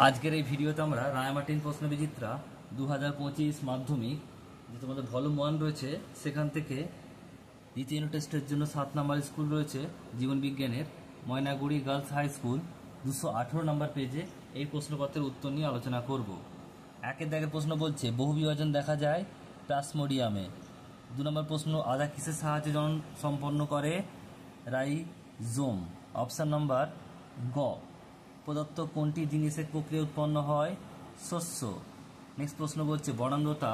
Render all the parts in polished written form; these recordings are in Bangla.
আজকের এই ভিডিওতে আমরা রায়মার্টিন প্রশ্নবিচিত্রা 2025 মাধ্যমিক যে তোমাদের ভলিউম 1 রয়েছে সেখান থেকে দ্বিতীয় ইউনিট টেস্টের জন্য 7 নম্বর স্কুল রয়েছে জীবন বিজ্ঞানের ময়নাগুড়ি গার্লস হাই স্কুল 218 নম্বর পেজে এই প্রশ্নপত্রের উত্তর নিয়ে আলোচনা করব। একের দাগের প্রশ্ন বলছে বহু বিভাজন দেখা যায় প্লাজমোডিয়ামে। 2 নম্বর প্রশ্ন আধা কিসের সাহায্যে জনন সম্পন্ন করে? রাইজোম। অপশন নম্বর গ। প্রদত্ত কোনটি জিনিসের প্রক্রিয়া উৎপন্ন হয়? শস্য। নেক্সট প্রশ্ন বলছে বর্ণান্ধতা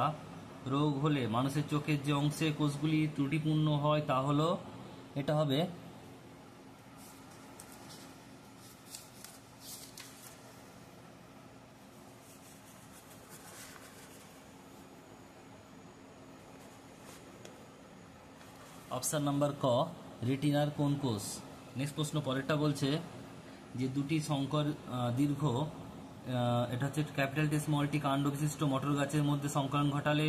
রোগ হলে মানুষের চোখের যে অংশে কোষগুলি ত্রুটিপূর্ণ হয় তা হলো, এটা হবে অপশন নাম্বার ক, রেটিনার কোন কোষ। নেক্সট প্রশ্ন পরেরটা বলছে যে দুটি সংকর দীর্ঘ এটা হচ্ছে ক্যাপিটাল টি স্মল টি কাণ্ড বিশিষ্ট মটর গাছের মধ্যে সংকলন ঘটালে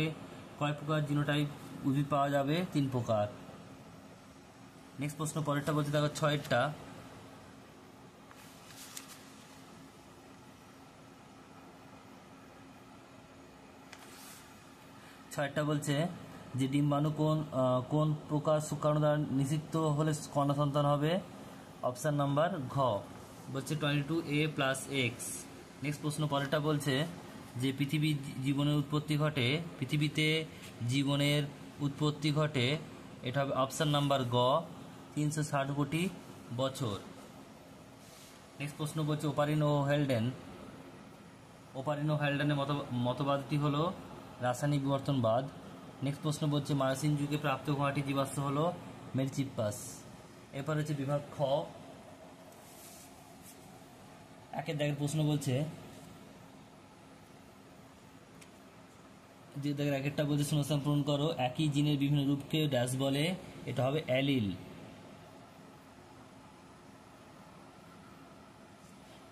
কয় প্রকার জিনোটাইপ উদ্ভিদ পাওয়া যাবে? 3 প্রকার। নেক্সট প্রশ্ন পরেরটা বলছে দেখো 6টা বলছে যে ডিম্বাণু কোন প্রকার শুক্রাণু দ্বারা নিষিক্ত হলে কন্যা সন্তান হবে? অপশন নাম্বার ঘ, বলছে 22A+X। নেক্সট প্রশ্ন পরেরটা বলছে যে পৃথিবীতে জীবনের উৎপত্তি ঘটে, এটা হবে অপশন নাম্বার গ, 360 কোটি বছর। নেক্সট প্রশ্ন বলছে ওপারিন ও হেলডেনের মতবাদটি হলো রাসায়নিক বিবর্তনবাদ। নেক্সট প্রশ্ন বলছে মায়োসিন যুগে প্রাপ্ত ঘোড়াটি জীবাশ্ম হলো মেলচিপ্পাস। এরপর হচ্ছে বিভাগ খ। একের দাগের প্রশ্ন বলছে যে দাগের একেরটা বলছে শূন্যস্থান পূরণ করো। একই জিনের বিভিন্ন রূপকে ড্যাশ বলে? এটা হবে অ্যালিল।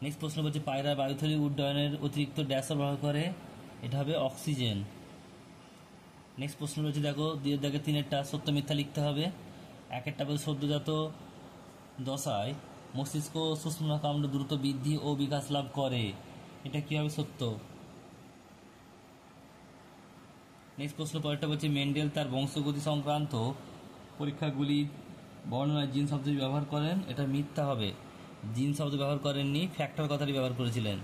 নেক্সট প্রশ্ন বলছে পায়রা বায়ুথলি উড্ডয়নের অতিরিক্ত ড্যাশ ব্যবহার করে? এটা হবে অক্সিজেন। নেক্সট প্রশ্ন রয়েছে দেখো 2 দাগের 3-এরটা সত্য মিথ্যা লিখতে হবে। একেরটা বলছে সদ্যজাত দশায় মস্তিষ্ক সুষুম্নাকাণ্ড দ্রুত বৃদ্ধি ও বিকাশ লাভ করে, এটা কি হবে? সত্য। নেক্সট প্রশ্ন পরেরটা বলছে মেন্ডেল তার বংশগতি সংক্রান্ত পরীক্ষাগুলি বর্ণনায় জিন শব্দটি ব্যবহার করেন, এটা মিথ্যা হবে। জিন শব্দ ব্যবহার করেননি, ফ্যাক্টর কথাটি ব্যবহার করেছিলেন।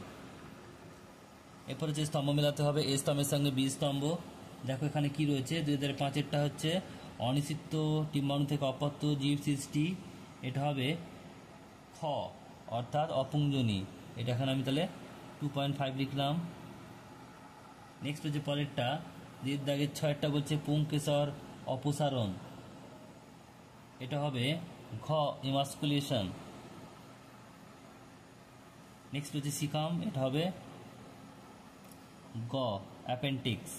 এরপর হচ্ছে স্তম্ভ মেলাতে হবে এ স্তম্ভের সঙ্গে বি স্তম্ভ। দেখো এখানে কি রয়েছে 2005-এরটা হচ্ছে অনিষিক্ত ডিম্বাণু থেকে অপত্য জীব সৃষ্টি, এটা হবে খ অর্থাৎ অপুঞ্জনী। এটা এখানে আমি তাহলে 2.5 লিখলাম। নেক্সট হচ্ছে পরেরটা 2 দাগের 6-টা বলছে পুংকেশর অপসারণ, এটা হবে ঘ ইমাস্কুলেশন। নেক্সট হচ্ছে সিকাম, এটা হবে গ অ্যাপেন্ডিক্স।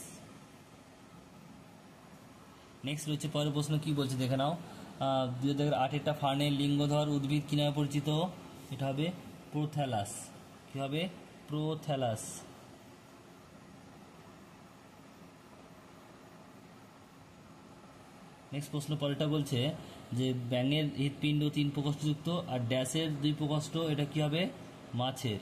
নেক্সট হচ্ছে পরের প্রশ্ন কি বলছে দেখে নাও 2008-এরটা ফার্নের লিঙ্গধর উদ্ভিদ কি নামে পরিচিত? এটা হবে প্রোথ্যালাস। কি হবে? প্রোথ্যালাস। নেক্সট প্রশ্ন পরেরটা বলছে যে ব্যাঙের হৃৎপিণ্ড 3 প্রকোষ্ঠযুক্ত আর ড্যাশের 2 প্রকোষ্ঠ, এটা কি হবে? মাছের।